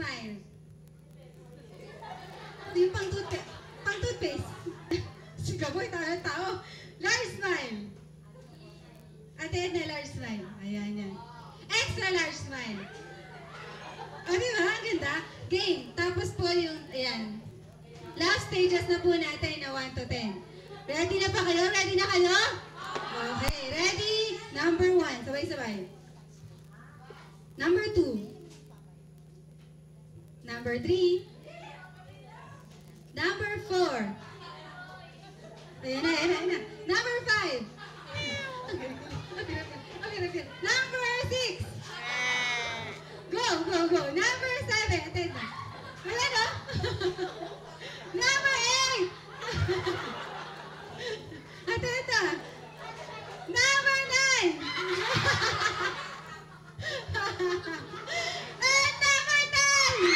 smile. Yung pang-toothpaste. Sigaboy, tao. Large smile. Ate Edna, large smile. Ayan, yan. Extra large smile. O, diba? Ang ganda. Game. Tapos po yung, ayan. Last stages na po natin na 1 to 10. Ready na pa kayo? Ready na kayo? Okay. Ready? Number 1. Sabay-sabay. Number 2. Number 3. Number 4. Ayan na, ayan na, ayan na. Number 5. Okay. Number 6. Go, go, go. Number 7. Attend na. Wala no? Number 8. Attend na. Number 9. And number 10.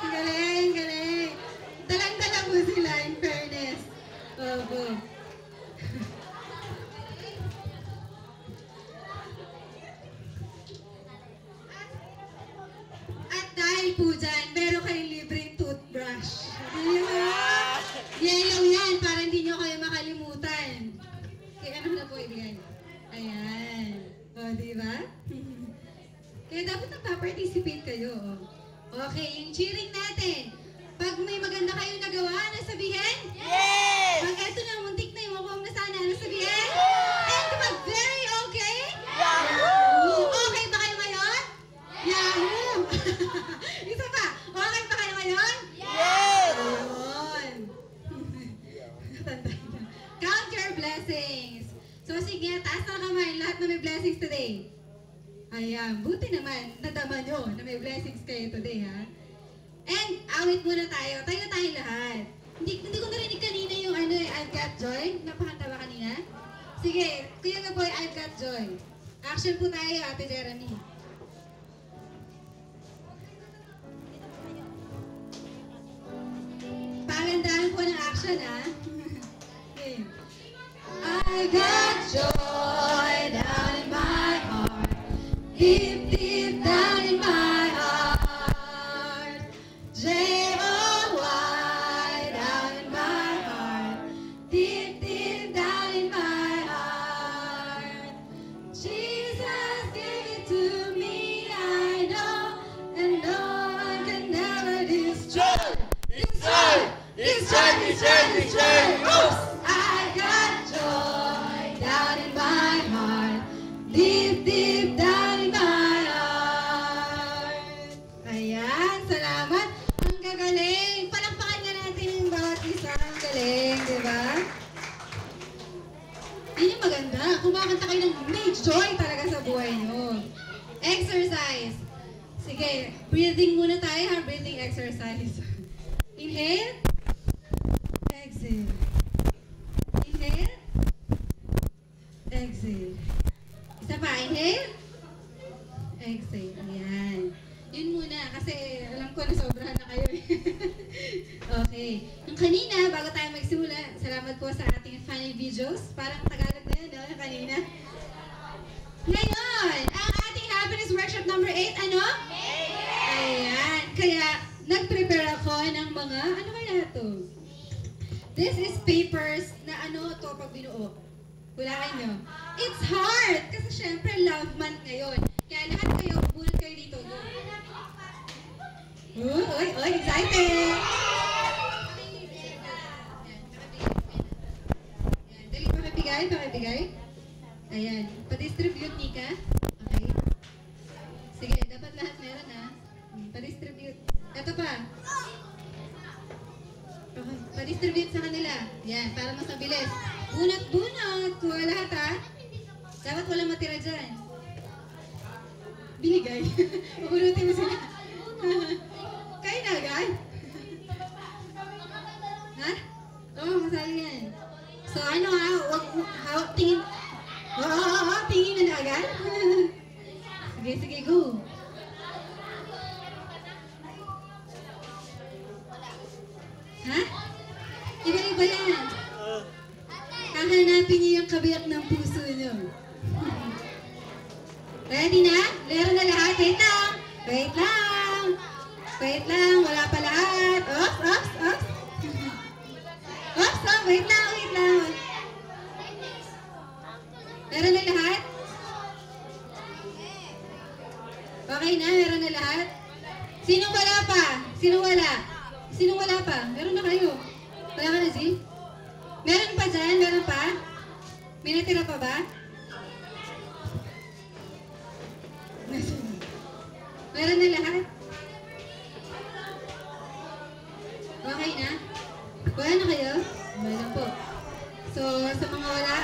Galing, galing. Dalang-dala po sila in fairness. Opo. At dahil po dyan, meron kayong libreng toothbrush. Yellow yan, para hindi nyo kayo makalimutan. Kaya ano na po ibigay? Ayan. O, diba? Kaya dapat nagpa-participate kayo. Okay, yung cheering natin. Pag may maganda kayong nagawa, ano sabihin? Yes! Pag ito na, muntik na yung mukhang na sana, ano sabihin? And pag very okay? Yahoo! Okay ba kayo ngayon? Yahoo! Isa pa, okay ba kayo ngayon? Yes! Ayun. Tanda na. Count your blessings. So sige, taas na kamay, lahat na may blessings today. Ayan, buti naman, nadama nyo na may blessings kayo today, ha? And, awit muna tayo. Tayo lahat. Hindi ko narinig kanina yung I've Got Joy. Napakanta ba kanina? Sige, Kuya Gaboy, I've Got Joy. Action po tayo, Ate Jeremy. Pagandahan po ng action, ha? Okay. I got joy down in my heart. Deep, deep down in my heart. J-O-Y down in my heart. Deep, deep down in my heart. Jesus gave it to me, I know, and no one can never destroy. It's joy! It's joy! It's joy! It's joy! I got joy down in my heart. Deep, deep down in my heart. Ayan, salamat. Ang gagaling. Palakpakan nga natin yung bawat isa. Ang galing, di ba? Yun yung maganda. Kumakanta kayo ng may joy talaga sa buhay nyo. Exercise. Sige, breathing muna tayo ha. Breathing exercise. Inhale. Exhale. Inhale. Exhale. Isa pa, inhale. Exhale. Ayan. Yun muna, kasi alam ko na sobrahan na kayo. Okay. Yung kanina, bago tayo magsimula, salamat po sa ating funny videos. Parang Tagalog na yun, no? Yung kanina. Ngayon, ang ating happiness workshop number 8, ano? Ayan. Kaya, nag-prepare ako ng mga, ano kaya ito? This is papers na ano to pag binuo. Hulaan nyo. It's hard! Kasi syempre, love month ngayon. Kaya lahat kayo, bunot kayo dito. Oy, excited! Dali, pakibigay. Ayan. Pa-distribute, Nika. Okay. Sige, dapat lahat meron, ha? Pa-distribute. Ito pa. Okay. Pa-distribute sa kanila. Yan, para mas mabilis. Bunot. Kuha lahat, ha? Dapat walang matira dyan. Binigay. Mabunutin mo sila. Kayo na agad? Ha? Oo, masali yan. So, ano ha? Tingin. Tingin na agad? Sige, go. Ha? Iba-iba yan. Kahanapin niyo yung kabiyak ng puso niyo. Ready na? Meron na lahat. Ito! Wait lang. Wait lang, wala pa lahat. Oops, oops, oops. Oops, oh, wait lang, wait lang. Meron na lahat? Okay na, meron na lahat? Sinong wala pa? Sinong wala? Sinong wala pa? Meron na kayo. Wala ka na, Zee? Meron pa dyan? Meron pa? May natira pa ba? Meron na lahat? Okay na? Wala na kayo? Wala lang po. So, sa mga wala,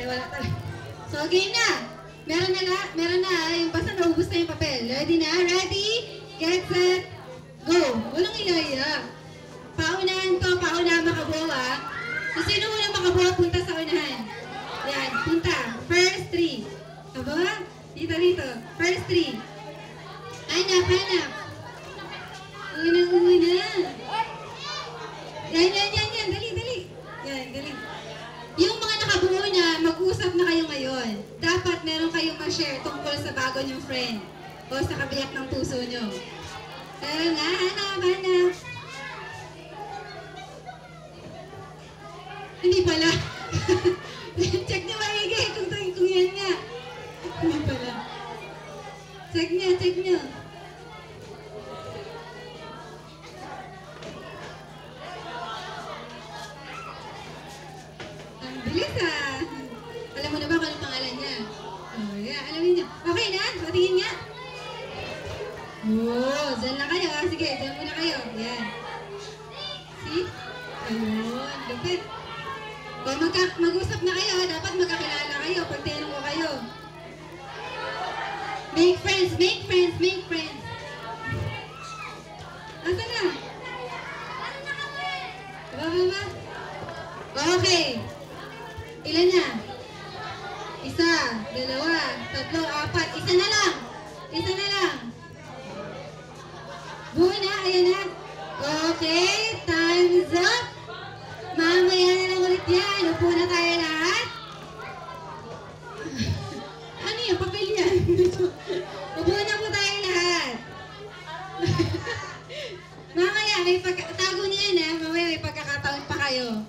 wala talaga. So, game na! Meron na lahat? Meron na. Yung basta naubos na yung papel. Ready na? Ready? Get set? Go! Walang iya-iya. Paunahan to, paunahan makabuo ah. So, sino unang makabuo? Punta sa unahan. Yan, punta. First three. Kabuo? Dito, dito. First three. Hanap, hanap. Una. Yan. Dali, dali. Yan, dali. Yung mga nakabuo na, mag-usap na kayo ngayon. Dapat meron kayong ma-share tungkol sa bago niyong friend o sa kabiyak ng puso niyo. Pero nga, hanap. Hindi pala. Check niyo maigi kung yan nga. Hindi pala. Check niyo. Ang bilis ah. Alam mo na ba kung anong pangalan niya? Oh, yeah. Alamin niyo. Okay na? Patingin nga. Oh, dyan lang kayo. Sige, dyan muna kayo. Yan. See? Ayun. Lupit. O, mag-usap na kayo. Dapat magkakilala kayo pag tinanong ko kayo. Make friends. Asa na? Ba? Okay. Ilan na? 1, 2, 3, 4. Isa na lang. Buo na, ayan na. Okay, time's up. Mamaya na lang ulit yan. Upo na tayo lahat. Ano yung papel yan? Upo na po tayo lahat. Mamaya, tago niya yan ha. Mamaya may pagkakataon pa kayo.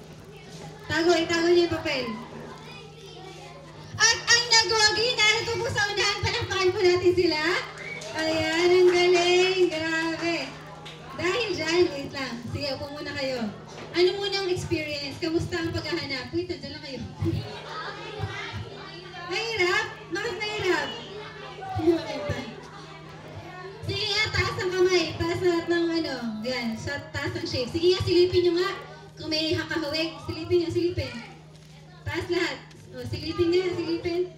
Itago niyo yung papel. At ang nagwagi, narito po sa unahan, palakpakan po natin sila. Ayan, ang galing. Grabe. Dahil dyan, wait lang. Sige, upo muna kayo. Ano munang experience? Kamusta ang paghahanap? Wait, nandiyan lang kayo. Mahirap? Bakit mahirap? Sige nga, taas ang kamay. Taas lahat ng yan. Taas ang shape. Sige nga, silipin nyo nga. Kung may kakahawig, silipin. Taas lahat. O, silipin.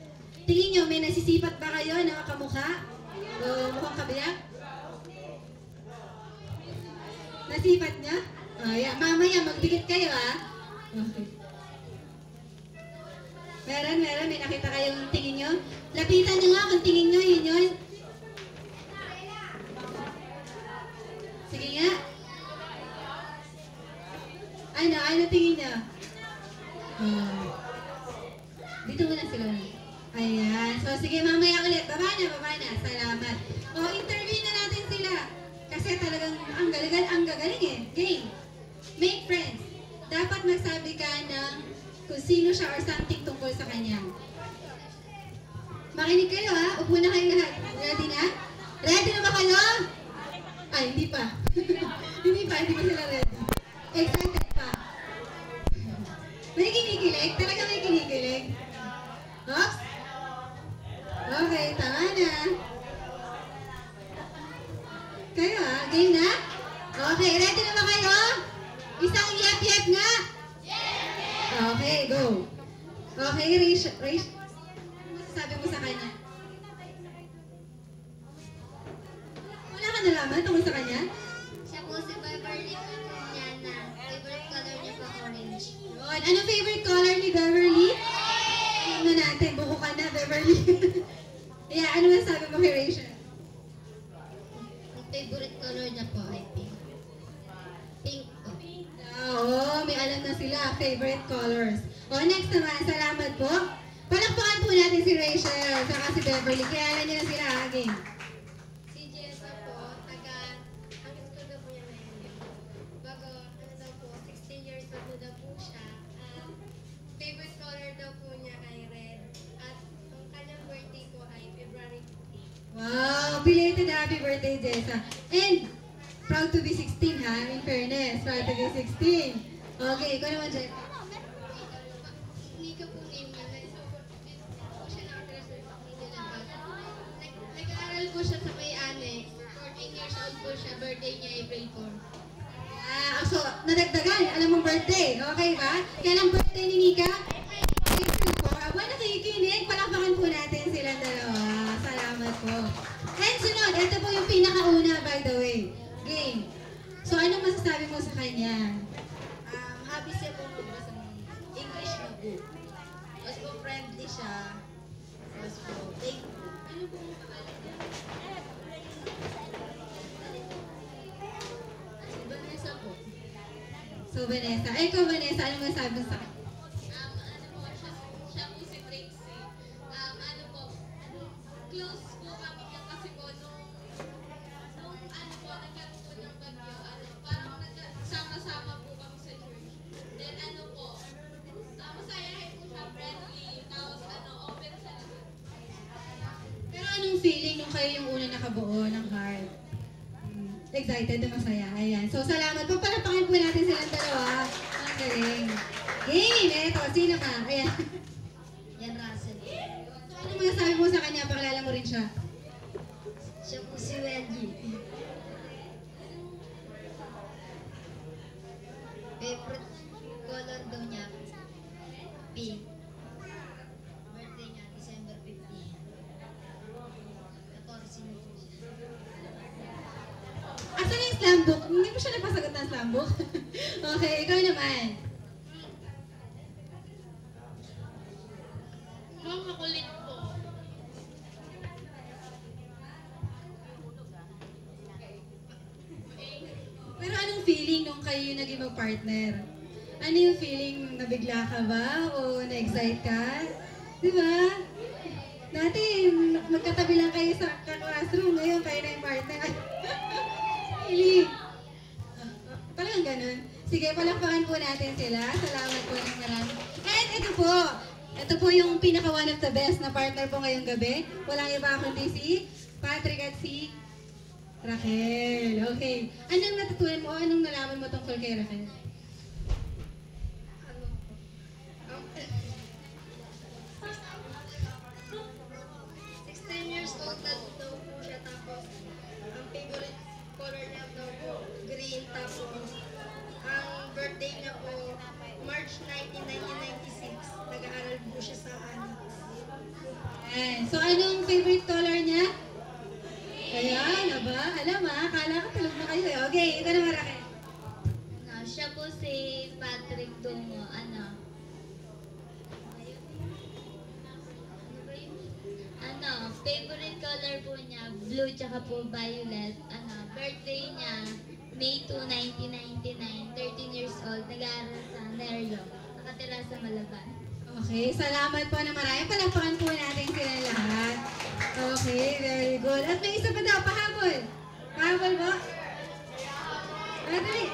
Tingin nyo, may nasisipat ba kayo na kamukha? O mukhang kabiyak? Nasipat niya? O, yan. Mamaya, magbigit kayo Okay. Meron. May nakita kayong tingin nyo? Lapitan nyo nga kung tingin nyo, yun. Sige nga. Ano tingin nyo? Dito muna sila. Ayan. So, sige, mamaya ulit. Baba na. Salamat. O, interview na natin sila. Kasi talagang ang gagaling eh. Game. Make friends. Dapat magsabi ka ng kung sino siya or something tungkol sa kanya. Makinig kayo Upo na kayo lahat. Ready na? Ready na ba kayo? Ay, hindi pa. Hindi pa sila ready. Excited pa. May kinikilig? Talaga may kinikilig? Oops. Okay, tama na. Kayo game na? Okay, ready na ba kayo? Isang yep nga? Okay, go. Okay, raise. Ano masasabi mo sa kanya? Wala ka nalaman tungkol sa kanya? Siya po si Beverly Maniana. Favorite color niya po orange. Yun. Ano favorite color ni Beverly? Ano natin, buko ka na, Beverly. Yeah, ano masasabi mo kay Rachel? Ang favorite color niya po ay pink. Pink po. Oo, may alam na sila, favorite colors. Next naman, salamat po. Palakpakan po natin si Rachel, saka si Beverly. Kaya alam niyo na sila, game. Si Jessa po belated happy birthday, Jessa. And, proud to be 16 ha, in fairness. Proud to be 16. Okay, ikaw naman, Jessa. Nika po name niya. Po siya nakatira sa Manila. Nag-aaral po siya sa may annex. 14 years old po siya. Birthday niya April 4. So, nadagdagan. Alam mong birthday. Okay ba? Kailang birthday ni Nika? April 4. Aba, nakikinig. Palakpakan po natin silang dalawa. Salamat po. And sunod, ito po yung pinakauna, by the way. Game. So, anong masasabi mo sa kanya? Happy siya po magbasa ng English na book. Tapos po friendly siya. Tapos po, ano po ang pangalan niya? Vanessa po. So, Vanessa. Ay, ikaw, Vanessa, anong masasabi mo sa kanya? Ano po, siya po si Trixie. Ano po, close po kami niya kasi po nung ano po, nagkaroon po ng bagyo, parang nagsama-sama po kami sa church. Then ano po, masayahin po siya, friendly, tapos open sa lahat. Pero anong feeling nung kayo yung una nakabuo ng heart? Excited na masaya. Ayan. So, salamat po. Palapakan po natin silang dalawa. Ang galing. Game! Eto, sino ka? Ayan. Yan, Russell. So, ano masasabi mo sa kanya? Pakilala mo rin siya. Siya po si Wendy. Favorite color daw niya, pink. Birthday niya, December 15. 14 niya po siya. Asan yung slam book? Hindi mo siya nagpasagot ng slam book? Okay, ikaw naman. Ma'am, makulit po. Pero anong feeling nung kayo yung naging mag-partner? Ano yung feeling? Nabigla ka ba? O na-excite ka? Di ba? Dati, magkatabi lang kayo sa classroom. Ngayon, kayo na yung partner. Feeling. Talagang ganun. Sige, palakpakan po natin sila. Salamat po ng marami. And ito po. Ito po yung pinaka one of the best na partner po ngayong gabi. Walang iba kundi si Patrick at si Raquel. Okay. Anong natutunan mo? Anong nalaman mo tungkol kay Raquel? Ano po? 16 years old na daw po siya, tapos ang favorite color niya daw po green, tapos ang birthday niya po March 19, 1996. Nag-aaral po siya sa annex. Ayan. So, anong favorite color niya? Ayan, aba. Alam kala ka tulog na kayo eh. Okay, ito naman Raquel. Siya po si Patrick Dungo, favorite color po niya, blue tsaka po violet. Birthday niya, May 2, 1999, 13 years old, nag-aaral sa Nerlo, nakatira sa Malaban. Okay, salamat po na marami. Palakpakan po natin sila lahat. Okay, very good. At may isa pa daw, pahabol. Pahabol po. Madali.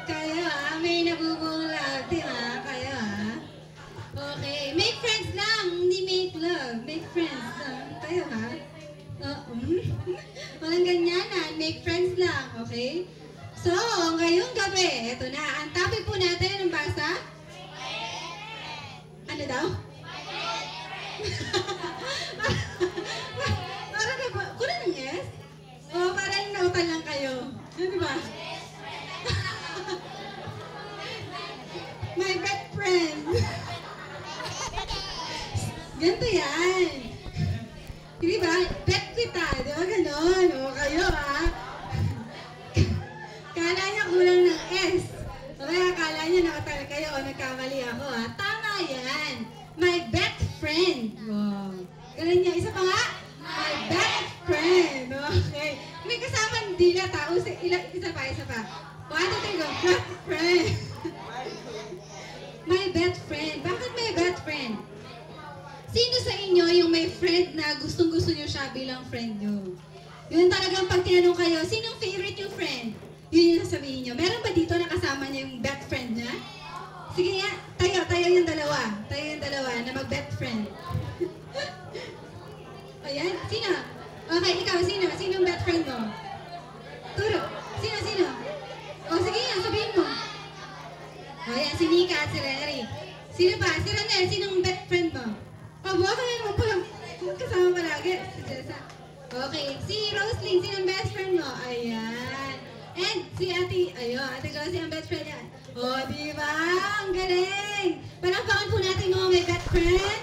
Kayo may nabubuong love, di ba? Kayo Okay, make friends lang, hindi make love. Make friends lang. Kayo Walang ganyanan, make friends lang, okay? So, ngayong gabi, eto na. Ang topic po natin, ang basa? Ano daw? Parang kulang ng S? O, parang nautan lang kayo. Ano ba? My best friend. Ganito yan. Di ba? Bet kita. Di ba ganon? O, kayo Kala niya kulang ng S. O kaya kala niya nakatal kayo o nagkamali ako Tama yan. My best friend. Wow. Ganun niya. Isa pa nga? My best friend. Okay. May kasamang dila tao. Isa pa. 1, 2, 3, go. Best friend. My best friend. Bakit my best friend? Sino sa inyo yung may friend na gustong-gusto niyo siya bilang friend niyo? Yun talagang pag tinanong kayo, sinong favorite yung friend? Yun yung sasabihin niyo. Meron ba dito na kasama niya yung best friend niya? Sige nga, tayo yung dalawa. Tayo yung dalawa na mag-best friend. Sino? Okay, ikaw, sino? Sino yung best friend mo? Turo. Sino? O, sige nga, sabihin mo. O, yan, si Nika at si Renary. Sino pa? Si Renel, sinong best friend mo? O, buka na naman pala. Kasama palagi. Si Jessa. Okay, si Roslyn, sinong best friend mo? Ayan. And si Ate Josie ang best friend niya. O, di ba? Ang galing! Palakpakan po natin mga may best friend.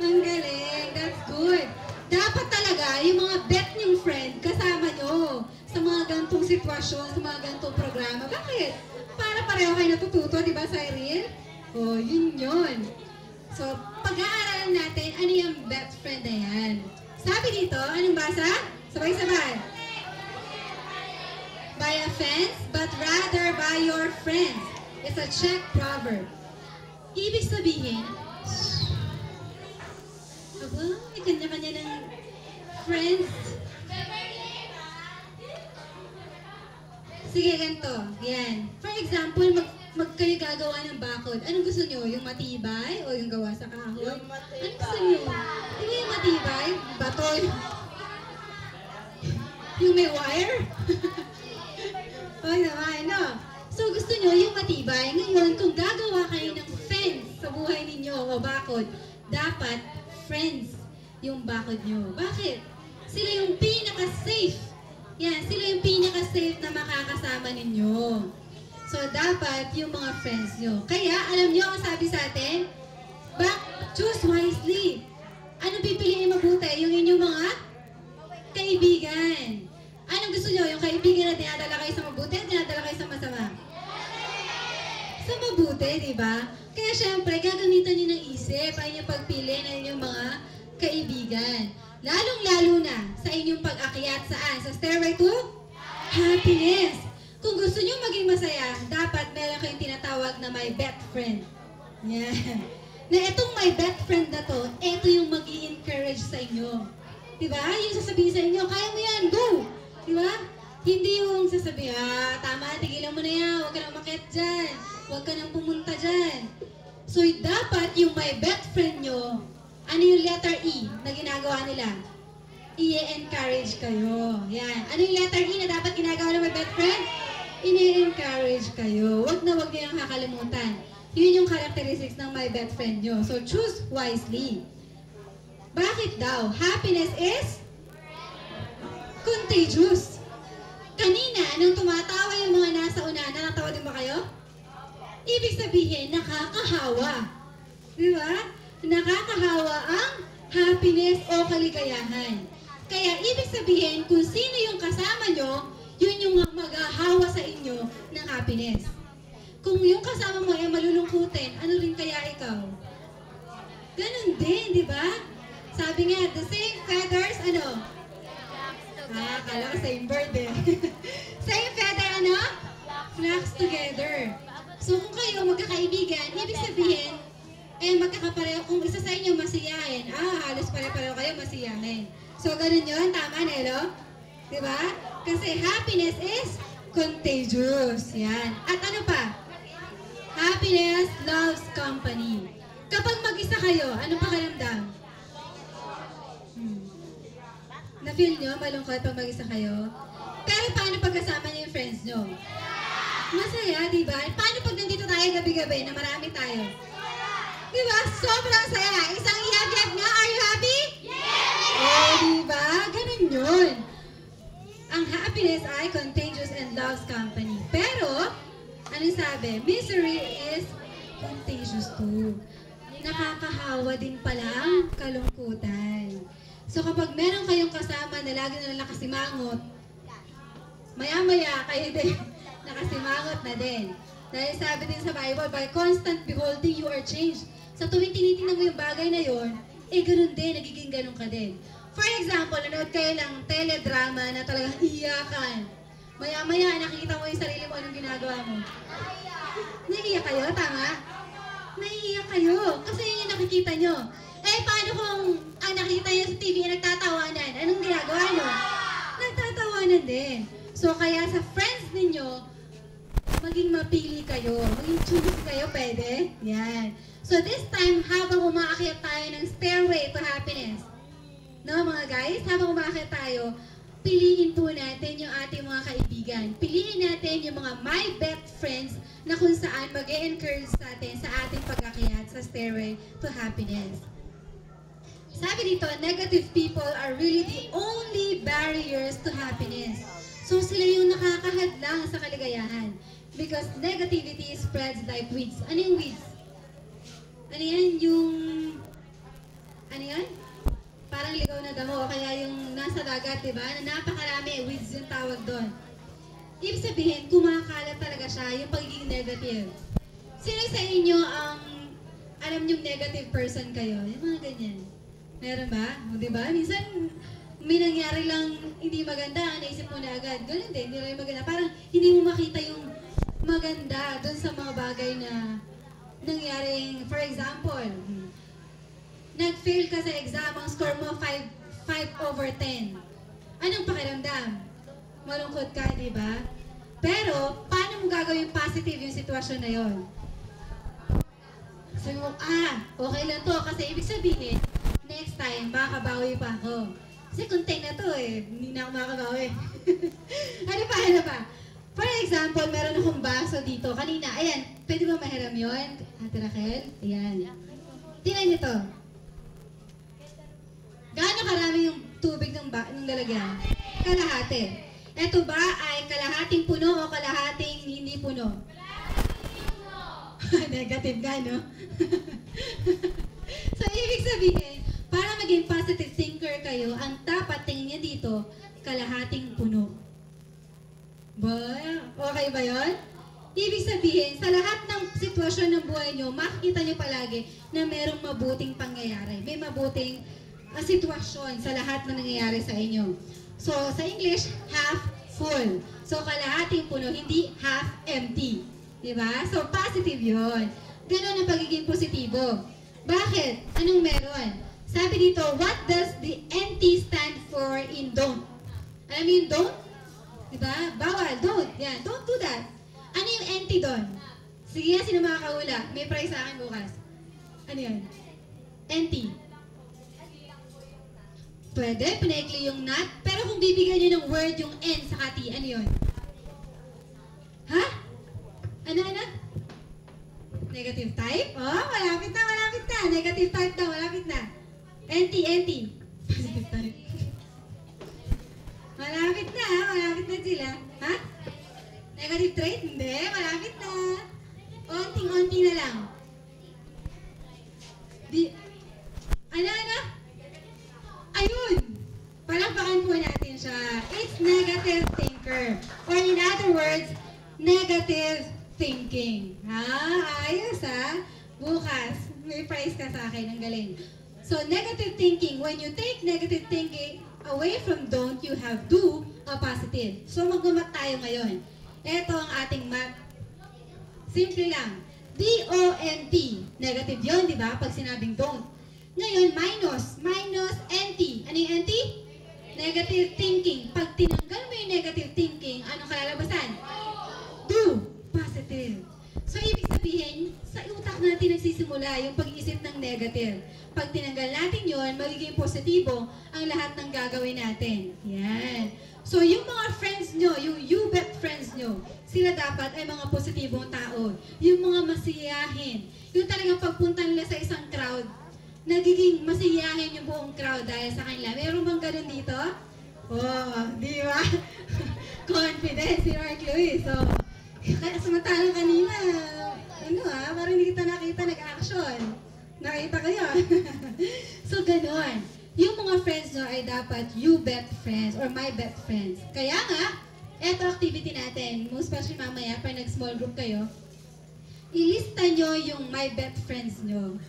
Ang galing. That's good. Dapat talaga, yung mga bet niyong friend, kasama nyo sa mga gantong sitwasyon, sa mga gantong programa. Bakit? Para pareho kayo natututo, di ba, Cyril? O, yun. So, pag-aaralan natin, ano yung best friend na yan? Sabi dito, anong basa? Sabay-sabay. By a fence, but rather by your friends. It's a Czech proverb. Ibig sabihin, may kanya-kanya ng friends. Sige, ganito. Yan. For example, kayo gagawa ng bakod. Anong gusto nyo? Yung matibay o yung gawa sa kahoy? Yung matibay. Anong gusto nyo? Ano yung matibay? Bato. Yung may wire? Huwag naman, no? So, gusto nyo yung matibay. Ngayon, kung gagawa kayo ng fence sa buhay ninyo o bakod, dapat friends yung bakod nyo. Bakit? Sila yung pinaka-safe. Yan, sila yung pinaka-safe na makakasama ninyo. So, dapat yung mga friends nyo. Kaya, alam nyo ang sabi sa atin? Choose wisely. Ano pipiliin mabuti? Yung inyong mga kaibigan. Anong gusto nyo? Yung kaibigan na dinadala kayo sa mabuti at dinadala kayo sa masama? Sa mabuti, di ba? Kaya syempre, gagamitan nyo ng isip ay inyong pagpili ng inyong mga kaibigan. Lalong-lalo na sa inyong pag-akyat saan? Sa stairway to happiness. Kung gusto nyo maging masaya, dapat meron kayong tinatawag na my best friend. Yan. Na itong my best friend na to, ito yung mag-i-encourage sa inyo. Diba? Yung sasabihin sa inyo, kaya mo yan, go! Diba? Hindi yung sasabihin, tama, tigilan mo na yan, huwag ka nang umakyat dyan, huwag ka nang pumunta dyan. So, dapat yung my best friend nyo, ano yung letter E na ginagawa nila? I-encourage kayo. Yan. Ano yung letter E na dapat ginagawa ng my best friend? I-encourage kayo. Huwag na huwag nyo yung kakalimutan. Yun yung characteristics ng my best friend nyo. So, choose wisely. Bakit daw? Happiness is contagious. Kanina, nung tumatawa yung mga nasa unahan, natawa din ba kayo? Ibig sabihin, nakakahawa. Di ba? Nakakahawa ang happiness o kaligayahan. Kaya ibig sabihin, kung sino yung kasama nyo, yun yung maghahawa sa inyo ng happiness. Kung yung kasama mo ay malulungkutin, ano rin kaya ikaw? Ganun din, di ba? Sabi nga, the same feathers, ano? Kala ko same bird eh. Same feather, ano? Flocks together. So kung kayo magkakaibigan, ibig sabihin, magkakapareho, kung isa sa inyo masiyahin, halos pare-pareho kayo masiyahin. So ganun yun, tama, Nelo? Diba? Kasi happiness is contagious. Yan. At ano pa? Happiness loves company. Kapag mag-isa kayo, ano pakiramdam? Na-feel nyo malungkot pag mag-isa kayo? Pero paano pag kasama nyo yung friends nyo? Masaya, di ba? Paano pag nandito tayo gabi-gabi na marami tayo? Di ba? Sobrang saya. Isang ihag-yag nga. Are you happy? Yes! Oh, di ba? Ganun yun. Ang happiness ay contagious and loves company. Pero, anong sabi? Misery is contagious too. Nakakahawa din pala ang kalungkutan. So kapag meron kayong kasama na lagi na nakasimangot, maya-maya kayo din nakasimangot na din. Dahil sabi din sa Bible, by constant beholding you are changed. Sa tuwing tinitingnan mo yung bagay na yon, ganun din, nagiging ganun ka din. For example, nanood kayo ng teledrama na talagang iyakan. Maya-maya, nakikita mo yung sarili mo, anong ginagawa mo? Naiiyak kayo, tama? Naiiyak kayo, kasi yun yung nakikita nyo. Paano kung ang nakikita nyo sa TV ay nagtatawanan? Anong ginagawa nyo? Nagtatawanan din. So, kaya sa friends ninyo, maging mapili kayo. Maging choose kayo, pwede? Yan. So this time, habang umaakyat tayo ng stairway to happiness, no mga guys, habang umaakyat tayo, piliin po natin yung ating mga kaibigan. Piliin natin yung mga my best friends na kung saan mag-e-encourage sa atin sa ating pag-akyat sa stairway to happiness. Sabi dito, negative people are really the only barriers to happiness. So sila yung nakakahadlang sa kaligayahan. Because negativity spreads like weeds. Ano yung weeds? Ano yan? Ano yan? Parang ligaw na damo o kaya yung nasa dagat, diba? Na napakarami, weeds yung tawag doon. Ibig sabihin, kumakalat talaga siya, yung pagiging negative. Sino sa inyo ang alam niyong negative person kayo? Yung mga ganyan. Meron ba? O, diba? Minsan, may nangyari lang hindi maganda, naisip mo na agad. Ganun din, hindi rin maganda. Parang hindi mo makita yung maganda doon sa mga bagay na nangyaring, for example, nag-fail ka sa exam, ang score mo 5/10. Anong pakiramdam? Malungkot ka, di ba? Pero, paano mo gagawin positive yung sitwasyon na yon? Sabi mo, okay lang to. Kasi ibig sabihin, next time, makakabawi pa ako. Kasi content na to hindi na ako makakabawi. Ano pa? For example, meron akong baso dito. Kanina, ayan, pwede ba mahiram yun? Ate Raquel? Ayan. Tingnan niyo to. Gaano karami yung tubig ng lalagyan? Kalahati. Ito ba ay kalahating puno o kalahating hindi puno? Negative ka, no? So, ibig sabihin, para maging positive thinker kayo, ang dapat tingin niya dito, kalahating puno. Okay ba yun? Ibig sabihin, sa lahat ng sitwasyon ng buhay nyo, makikita nyo palagi na merong mabuting pangyayari. May mabuting sitwasyon sa lahat na nangyayari sa inyo. So, sa English, half full. So, kalahating puno, hindi half empty. Diba? So, positive yun. Ganon ang pagiging positibo. Bakit? Anong meron? Sabi dito, what does the NT stand for in don't? Alam mo yung don't? Diba? Bawal, don't. Yan, don't do that. Ano yung NT doon? Sige, sino makakahula? May prize sa akin bukas. Ano yun? NT. Pwede, pinaikli yung not. Pero kung bibigyan nyo ng word yung N sa T, ano yun? Ha? Ano? Negative type? Oh, malapit na. Negative type daw, malapit na. NT. Positive type. Malapit na sila. Ha? Negative trait? Hindi, malapit na. Onting-onti na lang. Ano? Ayun! Palakpakan po natin siya. It's negative thinker. Or in other words, negative thinking. Ayos Bukas, may prize ka sa akin. Ang galing. So, negative thinking. When you take negative thinking away from don't, you have do a positive. So, mag-math tayo ngayon. Ito ang ating math. Simple lang. D-O-N-T. Negative yun, di ba? Pag sinabing don't. Ngayon, minus NT. Ano yung NT? Negative thinking. Pag tinanggal mo yung negative thinking, anong kalalabasan? Do. Positive. So, ibig sabihin, sa utak natin nagsisimula yung pag-iisip ng negative. Pag tinanggal natin yon, magiging positibo ang lahat ng gagawin natin. Yan. So, yung mga friends nyo, yung you bet friends nyo, sila dapat ay mga positibong tao. Yung mga masiyahin. Yung talagang pagpunta nila sa isang crowd, nagiging masiyahin yung buong crowd dahil sa kanila. Meron bang ganun dito? Di ba? Confidence si Mark Louis. So, samantalang kanina, parang hindi kita nakita nag-action. Nakita ko yun. So, ganon. Yung mga friends nyo ay dapat you bet friends or my bet friends. Kaya nga, eto activity natin, most especially mamaya, pag nag-small group kayo, ilista nyo yung my bet friends nyo.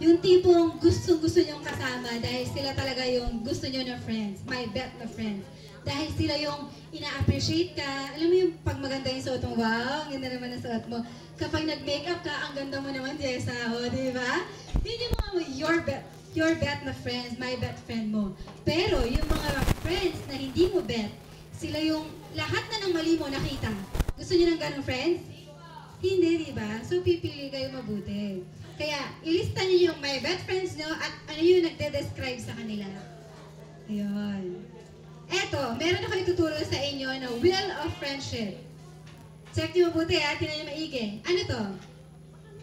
Yung tipong gusto nyong kasama dahil sila talaga yung gusto nyo na friends, my bet na friends. Dahil sila yung ina-appreciate ka. Alam mo yung pag maganda yung suot mo, wow, ang ganda naman ang suot mo. Kapag nag-makeup ka, ang ganda mo naman, Jessa, di ba? Yun yung mga your bet na friends, my bet friend mo. Pero yung mga friends na hindi mo bet, sila yung lahat na ng mali mo nakita. Gusto nyo ng ganong friends? Hindi, di ba? So pipili kayo mabuti. Kaya, ilista niyo yung my best friends nyo at ano yung nagde-describe sa kanila. Ayun. Eto, meron ako ituturo sa inyo na wheel of friendship. Check niyo mabuti ha, tingnan niyo maigi. Ano to?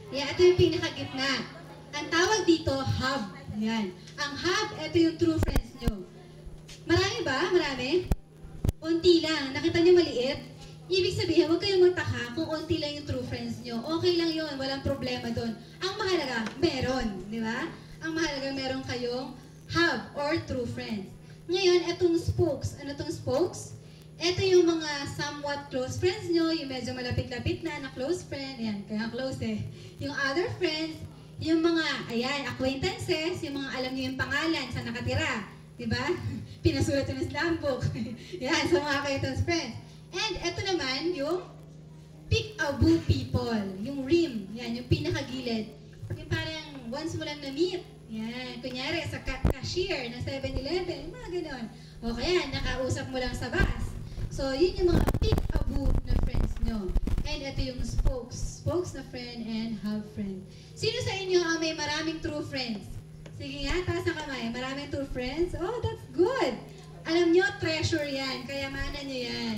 Yeah, ito yung pinakagitna. Ang tawag dito, hub. Yan. Ang hub, ito yung true friends nyo. Marami ba? Marami? Unti lang. Nakita niyo maliit? Ibig sabihin, huwag kayong magtaka kung unti lang yung true friends nyo. Okay lang yun, walang problema doon. Ang mahalaga, meron. Di ba? Ang mahalaga, meron kayong hub or true friends. Ngayon, etong spokes. Ano tong spokes? Ito yung mga somewhat close friends nyo, yung medyo malapit-lapit na close friend. Ayan, kaya close eh. Yung other friends, yung mga, ayan, acquaintances, yung mga alam nyo yung pangalan, saan nakatira. Diba? Pinasulat yun ng slam book. Yan, sa mga acquaintance friends. And ito naman, yung peek-a-boo people. Yung rim. Yan, yung pinakagilid. Yung parang once mo lang na-meet. Yan, kunyari sa cashier ng 7-Eleven, mga ganon. O kaya, nakausap mo lang sa bus. So, yun yung mga peek-a-boo na friends nyo. And ito yung spokes. Spokes na friend and hub friend. Sino sa inyo ang may maraming true friends? Sige nga, taas ang kamay. Maraming true friends? Oh, that's good. Alam nyo, treasure yan. Kayamanan nyo yan.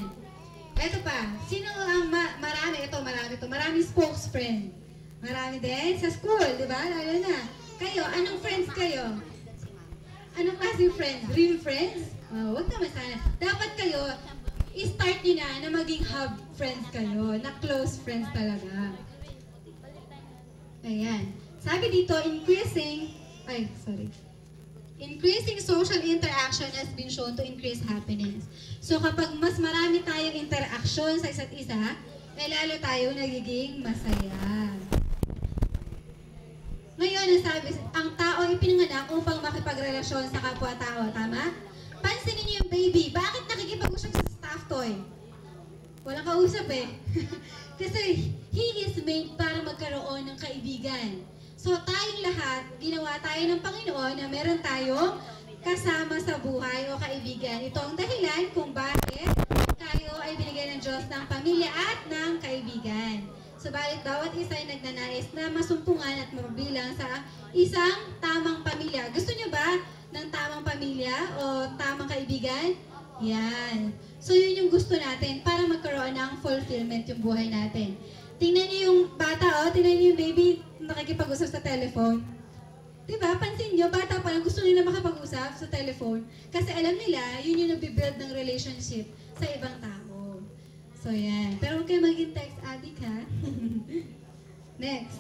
Ito pa. Sino ang marami? Ito, marami ito. Maraming spokes friend. Marami din. Sa school, di ba? Lalo na. Kayo, anong friends kayo? Anong klaseng friends? Real friends? Oh, wag naman sana. Dapat kayo, i-start nyo na maging hub friends kayo. Na close friends talaga. Ayan. Sabi dito, increasing social interaction has been shown to increase happiness. So kapag mas marami tayong interaction sa isa't isa, lalo tayo nagiging masaya. Ngayon, ang tao ay pinanganak upang makipagrelasyon sa kapwa-tao, tama? Pansinin niyo yung baby, bakit nakikipag-usap sa stuffed toy? Walang kausap eh. Kasi he is made para magkaroon ng kaibigan. So tayong lahat, ginawa tayo ng Panginoon na meron tayong kasama sa buhay o kaibigan. Ito ang dahilan kung bakit tayo ay binigyan ng Diyos ng pamilya at ng kaibigan. Subalit bawat isa ay nagnanais na masumpungan at mabilang sa isang tamang pamilya. Gusto niyo ba ng tamang pamilya o tamang kaibigan? Yan. So yun yung gusto natin para magkaroon ng fulfillment yung buhay natin. Tingnan niyo yung bata, tingnan niyo yung baby nakikipag-usap sa telephone. Diba? Pansin niyo, bata pa lang gusto nila makapag-usap sa telephone kasi alam nila, yun yung nagbibuild ng relationship sa ibang tao. So yan. Pero huwag kayo maging text addict ha. Next.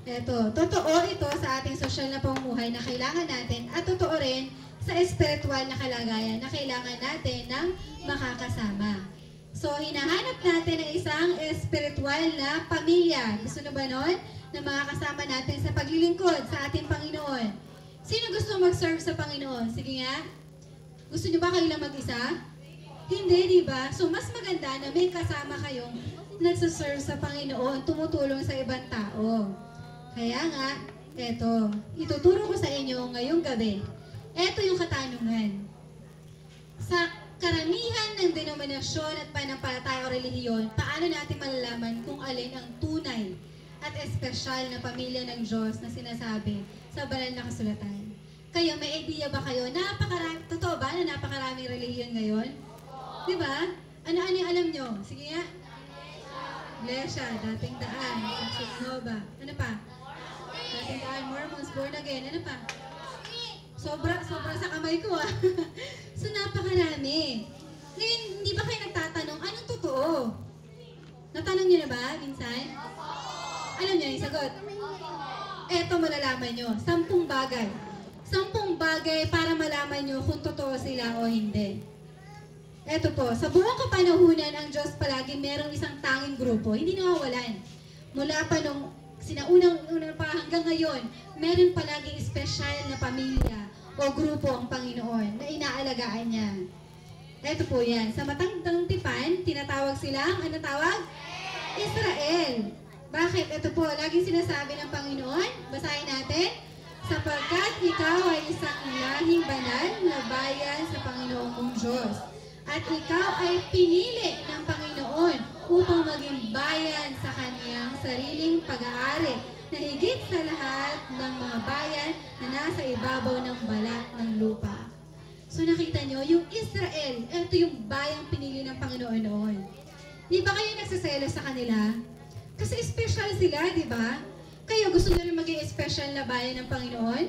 Eto, totoo ito sa ating social na pamumuhay na kailangan natin at totoo rin sa espiritual na kalagayan na kailangan natin ng makakasama. So, hinahanap natin ang isang espiritual na pamilya. Gusto na ba nun? Na makakasama natin sa paglilingkod sa ating Panginoon. Sino gusto mag-serve sa Panginoon? Sige nga. Gusto nyo ba kayo lang mag-isa? Hindi, di ba? So, mas maganda na may kasama kayong nagsaserve sa Panginoon, tumutulong sa ibang tao. Kaya nga, eto, ituturo ko sa inyo ngayong gabi. Eto yung katanungan. Sa karamihan ng denominasyon at panampalataya o relihiyon, paano natin malalaman kung alin ang tunay at espesyal na pamilya ng Diyos na sinasabi sa banal na kasulatan? Kayo, may idea ba kayo? Totoo ba na napakaraming relihiyon ngayon? Diba? Ano-ano yung alam nyo? Sige nga. Iglesia, dating daan, Success Nova. Ano pa? Dating daan, Mormons, born again. Ano pa? Sobra sa kamay ko ah. So napakarami. Ngayon, hindi ba kayo nagtatanong, anong totoo? Natanong niyo na ba, minsan? Alam niyo yung sagot? Eto malalaman niyo, 10 bagay. 10 bagay para malaman niyo kung totoo sila o hindi. Eto po, sa buong kapanahunan, ang Diyos palagi merong isang tanging grupo, hindi nawawalan. Mula pa nung sinaunang pa hanggang ngayon, meron palagi espesyal na pamilya o grupo ang Panginoon na inaalagaan niya. Ito po yan. Sa matangtang tipan, tinatawag silang, ano tawag? Israel. Bakit? Ito po, laging sinasabi ng Panginoon. Basahin natin. Sapagkat ikaw ay isang lahing banal na bayan sa Panginoong mong Diyos. At ikaw ay pinili ng Panginoon upang maging bayan sa kaniyang sariling pag-aari na higit sa lahat ng mga bayan na nasa ibabaw ng balat ng lupa. So nakita nyo, yung Israel, ito yung bayang pinili ng Panginoon noon. Di ba kayo nagsaselo sa kanila? Kasi special sila, di ba? Kayo gusto nyo rin maging special na bayan ng Panginoon?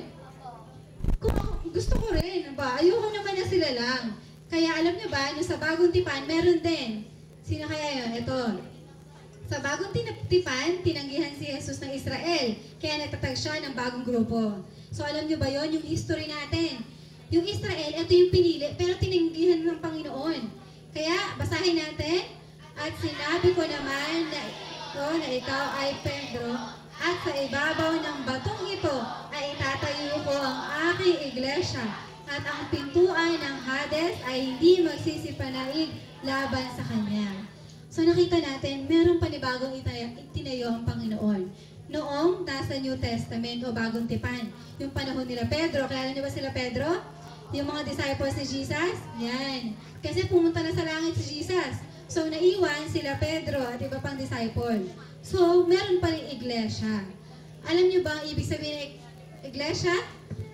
Kung gusto ko rin, ba? Ayoko naman na sila lang. Kaya alam nyo ba, yung sa bagong tipan, meron din. Sino kaya yun? Ito. Sa bagong tipan, tinanggihan si Jesus ng Israel. Kaya nagtatag siya ng bagong grupo. So alam nyo ba yon yung history natin? Yung Israel, ito yung pinili, pero tinanggihan ng Panginoon. Kaya, basahin natin. At sinabi ko naman na ikaw ay Pedro, at sa ibabaw ng batong ito ay itatayo ko ang aking iglesia, at ang pintuan ng Hades ay hindi magsisipanaig laban sa kanya. So nakita natin, meron panibagong itinayo ang Panginoon. Noong nasa New Testament o Bagong Tipan, yung panahon nila Pedro, kilala niyo ba sila Pedro? Yung mga disciples ni Jesus? Yan. Kasi pumunta na sa langit si Jesus. So naiwan sila Pedro at iba pang disciple. So meron pa rin iglesia. Alam niyo ba ang ibig sabihin ng iglesia?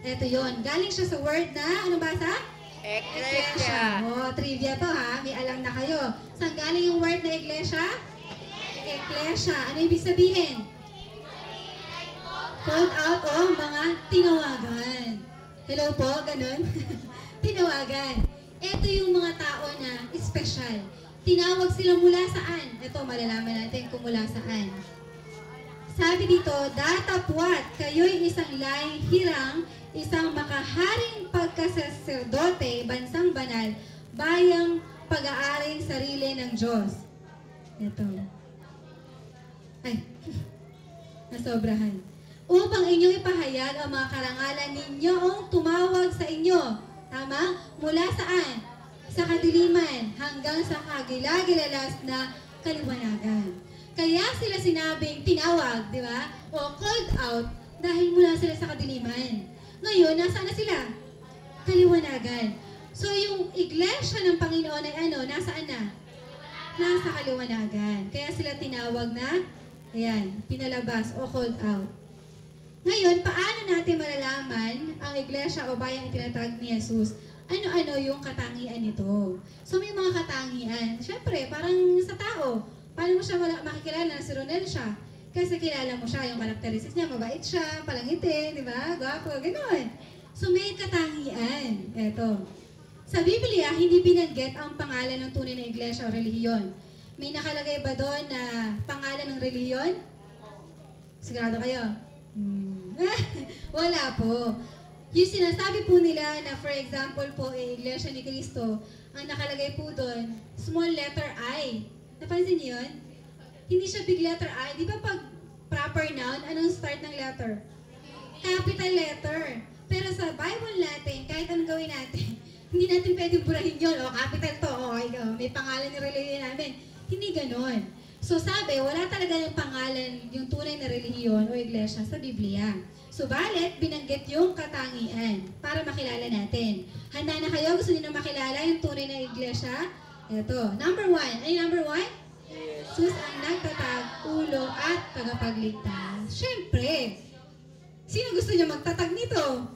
Ito yon. Galing siya sa word na, anong basa? Iglesia. Oh, trivia to ha. May alam na kayo. Saan galing yung word na iglesia? Iglesia. Ano ibig sabihin? Called out o mga tinawagan. Hello po, ganun. Tinawagan. Ito yung mga tao na special. Tinawag sila mula saan? Ito, malalaman natin kung mula saan. Sabi dito, datapwat, kayo'y isang lahing hirang, isang makaharing pagkasaserdote, bansang banal, bayang pag-aaring sarili ng Diyos. Ito. Ay, nasobrahan. Upang inyong ipahayag ang mga karangalan ninyong tumawag sa inyo. Tama? Mula saan? Sa kadiliman hanggang sa kagilagilalas na kaliwanagan. Kaya sila sinabing tinawag, di ba? O called out dahil mula sila sa kadiliman. Ngayon, nasaan na sila? Kaliwanagan. So yung iglesia ng Panginoon ay ano? Nasaan na? Nasa kaliwanagan. Kaya sila tinawag na, ayan, pinalabas o called out. Ngayon, paano natin malalaman ang iglesia o bayang itinatag ni Jesus? Ano-ano yung katangian nito? So, may mga katangian. Siyempre, parang sa tao. Paano mo siya makikilala na si Ronel siya? Kasi kilala mo siya, yung karakteristics niya, mabait siya, palangitin, di ba? Gwapo, gano'n. So, may katangian. Eto. Sa Biblia, hindi binanggit ang pangalan ng tunay na iglesia o relihiyon. May nakalagay ba doon na pangalan ng relihiyon? Sigurado kayo? Wala po. Yung sinasabi po nila na for example po, Iglesia ni Cristo, ang nakalagay po doon, small letter I. Napansin niyo yun? Hindi siya big letter I. Di ba pag proper noun, anong start ng letter? Capital letter. Pero sa Bible natin, kahit anong gawin natin, hindi natin pwedeng burahin yun. O, capital to. O, may pangalan ni relihiyon namin. Hindi ganon. So sabi, wala talaga ng pangalan yung tunay na relihiyon o iglesia sa Biblia. Subalit, binanggit yung katangian para makilala natin. Handa na kayo? Gusto niyo na makilala yung tunay na iglesia? Ito. Number 1. Ano yung number 1? Jesus ang nagtatag, ulo at tagapagligtas. Siyempre, sino gusto niyo magtatag nito?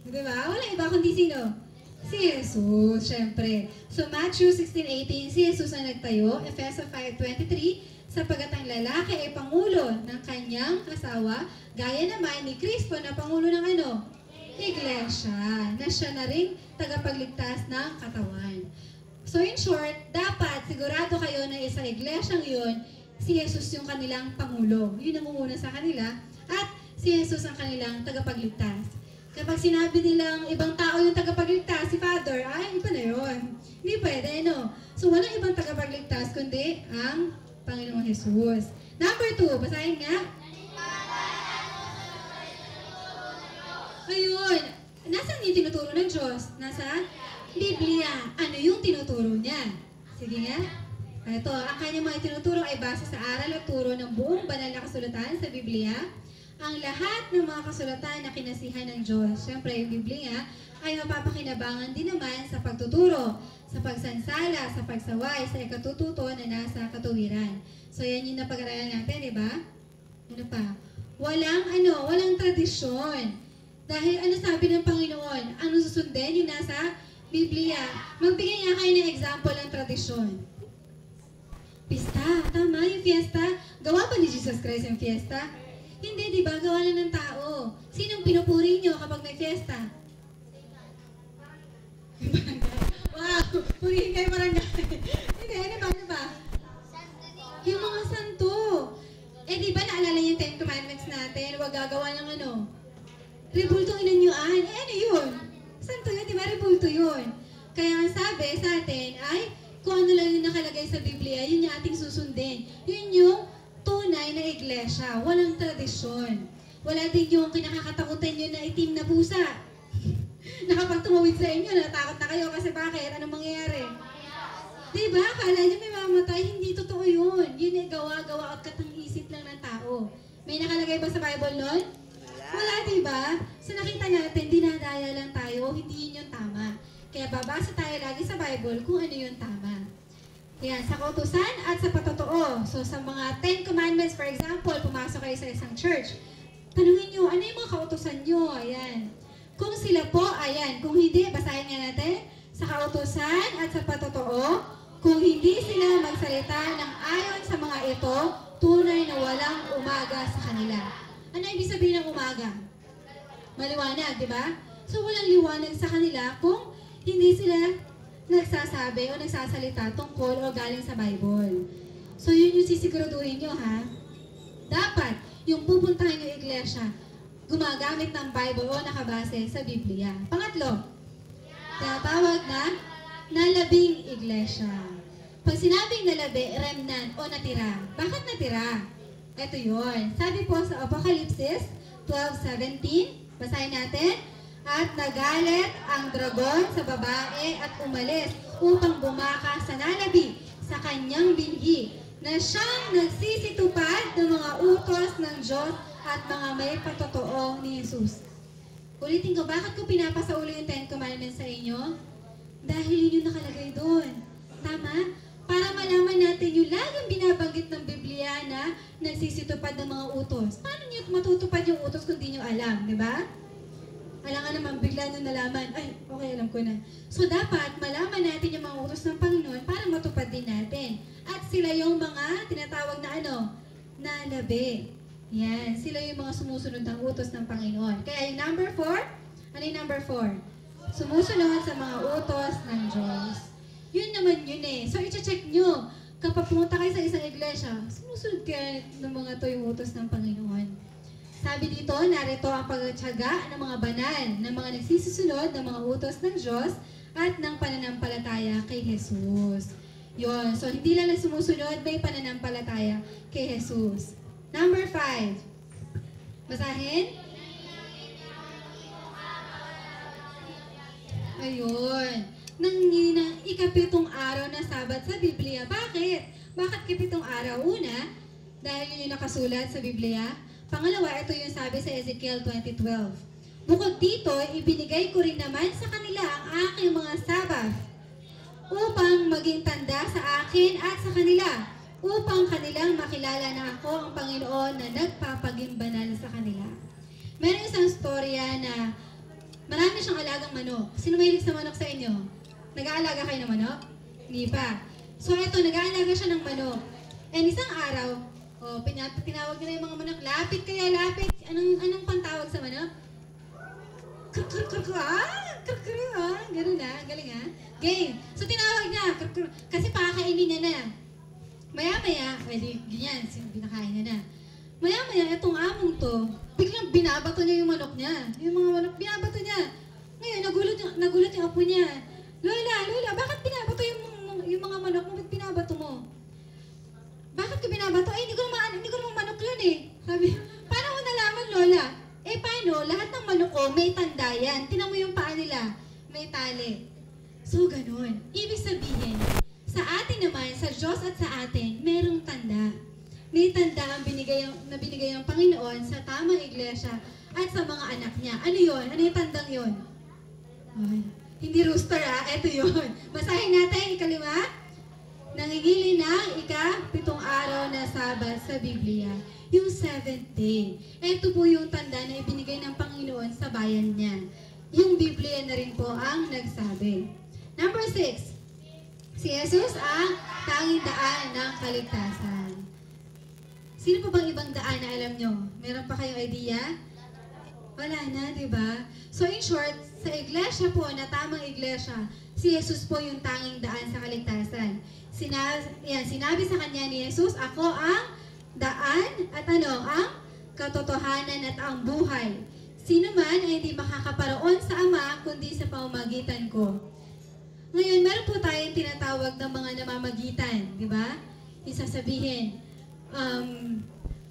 Diba? Wala iba kundi sino? Si Jesus, syempre. So, Matthew 16:18, si Jesus ang nagtayo. Ephesians 5:23, sapagat ang lalaki ay pangulo ng kanyang asawa, gaya naman ni Kristo na pangulo ng ano? Iglesia, na siya na rin tagapagligtas ng katawan. So, in short, dapat sigurado kayo na sa iglesyang yun, si Jesus yung kanilang pangulo. Yun ang umuna sa kanila. At si Jesus ang kanilang tagapagligtas. Kapag sinabi nilang ibang tao yung tagapagligtas, si Father, ay, iba na yun. Hindi pwede, no? So, walang ibang tagapagligtas, kundi ang Panginoong Jesus. Number 2, basahin nga. Ayun. Nasaan yung tinuturo ng Diyos? Nasa Biblia. Ano yung tinuturo niya? Sige nga. Ito, ang kanyang mga tinuturo ay base sa aral at turo ng buong banal na kasulatan sa Biblia. Ang lahat ng mga kasulatan na kinasihan ng Diyos, siyempre yung Biblia, ay mapapakinabangan din naman sa pagtuturo, sa pagsansala, sa pagsaway, sa ikatututo na nasa katuwiran. So yan yung napag-aralan natin, di ba? Ano pa? walang tradisyon. Dahil ano sabi ng Panginoon? Ano susundin? Yung nasa Biblia. Magbigay nga kayo ng example ng tradisyon. Pista, tama yung fiesta. Gawa ba ni Jesus Christ yung fiesta? Hindi, di ba? Gawa lang ng tao. Sinong pinupuri nyo kapag may fiesta? Wow! Purihin kayo barangay. Hindi, ano ba? Yung mga santo. Eh, di ba naalala yung 10 Commandments natin? Huwag gagawa ng ano? Rebultong inanyuan. Eh, ano yun? Santo yun, di ba? Rebulto yun. Kaya ang sabi sa atin ay, kung ano lang yung nakalagay sa Biblia, yun yung ating susundin. Yun yung tunay na iglesia. Walang tradisyon. Wala din yung kinakakatakutan nyo na itim na pusa. Nakapag tumawid sa inyo, natakot na kayo kasi bakit? Anong mangyayari? Diba? Akala nyo may mamatay. Hindi totoo yun. Yun ay gawa-gawa at katang-isip lang ng tao. May nakalagay ba sa Bible nun? Wala, diba? So nakita natin, dinadaya lang tayo. Hindi yun yung tama. Kaya babasa tayo lagi sa Bible kung ano yung tama. Yan, sa kautusan at sa patotoo. So sa mga 10 Commandments, for example, pumasok kayo sa isang church. Tanungin nyo, ano yung mga kautusan nyo? Ayan. Kung sila po, ayan. Kung hindi, basahin nga natin. Sa kautusan at sa patotoo, kung hindi sila magsalita ng ayon sa mga ito, tunay na walang umaga sa kanila. Ano ibig sabihin ng umaga? Maliwanag, di ba? So walang liwanag sa kanila kung hindi sila nagsasabi o nagsasalita tungkol o galing sa Bible. So yun yung sisiguraduhin nyo, ha? Dapat, yung pupuntahan yung iglesia, gumagamit ng Bible o nakabase sa Biblia. Pangatlo, tinatawag na nalabing iglesia. Pag sinabing nalabi, remnant o natira. Bakit natira? Ito yun. Sabi po sa Apocalypse 12:17, basahin natin. At nagalit ang dragon sa babae at umalis upang bumakas sa nalabi sa kanyang binhi na siyang nagsisitupad ng mga utos ng Diyos at mga may patotoo ni Jesus. Ulitin ko, bakit ko pinapasa ulit yung 10 Commandments sa inyo? Dahil yun yung nakalagay doon. Tama? Para malaman natin yung laging binabanggit ng Biblia na nagsisitupad ng mga utos. Paano nyo matutupad yung utos kung di nyo alam? Di ba? Alam naman, bigla nyo nalaman, ay, okay, alam ko na. So, dapat malaman natin yung mga utos ng Panginoon para matupad din natin. At sila yung mga tinatawag na nalabi. Yan, sila yung mga sumusunod ng utos ng Panginoon. Kaya yung number 4, ano yung number 4? Sumusunod sa mga utos ng Diyos. Yun naman yun eh. So, i-check nyo. Kapag pumunta kayo sa isang iglesia, sumusunod kayo ng mga to yung utos ng Panginoon. Sabi dito, narito ang pagtyaga ng mga banal, ng mga nagsisusunod ng mga utos ng Diyos at ng pananampalataya kay Jesus. Yun. So, hindi lang sumusunod, may pananampalataya kay Jesus. Number 5. Basahin. Ayun. Nang ikapitong araw na Sabat sa Biblia. Bakit? Bakit kapitong araw? Una, dahil yun yung nakasulat sa Biblia. Pangalawa, ito yung sabi sa Ezekiel 20:12. Bukod dito, ibinigay ko rin naman sa kanila ang aking mga Sabat upang maging tanda sa akin at sa kanila, upang kanilang makilala na ako ang Panginoon na nagpapaging banal sa kanila. Meron isang storya na marami siyang alagang manok. Sino mahilig sa manok sa inyo? Nag-aalaga kayo ng manok? Hindi pa. So ito, nag-aalaga siya ng manok. And isang araw, tinawag nila yung mga manok, lapit kaya lapit. Anong pantawag sa manok? Ganun na, galing ha. Game. So tinawag niya, kasi pakakainin niya na. Maya-maya, ganyan, binakain niya na. Maya-maya, itong among to, biglang binabato niya yung manok niya. Yung mga manok, binabato niya. Ngayon, nagulat yung apo niya. Lola, bakit binabato yung mga manok mo? Ba't binabato mo? Bakit ko binabato? Ay, hindi ko naman manok yun eh. Sabi, paano mo nalaman, Lola? Eh, paano? Lahat ng manok ko, may tanda yan. Tinan mo yung paa nila. May tali. So, ganun. Ibig sabihin, sa atin naman, sa Diyos at sa atin, merong tanda. May tanda ang binigay ng Panginoon sa tamang iglesia at sa mga anak niya. Ano yun? Ano yung tandang yun? Ay, hindi rooster Ito yun. Basahin natin, 5. Nangingili ng ika-7 araw na Sabat sa Biblia. Yung seventh day. Ito po yung tanda na ibinigay ng Panginoon sa bayan niya. Yung Biblia na rin po ang nagsabi. Number 6. Si Jesus ang tanging daan ng kaligtasan. Sino pa bang ibang daan na alam nyo? Meron pa kayong idea? Wala na, di ba? So in short, sa iglesia po, na tamang iglesia, si Jesus po yung tanging daan sa kaligtasan. Sinabi sa kanya ni Jesus, ako ang daan at ang katotohanan at ang buhay. Sino man ay hindi makakaparoon sa Ama, kundi sa pamamagitan ko. Ngayon, meron po tayong tinatawag ng mga namamagitan, di ba? Isasabihin,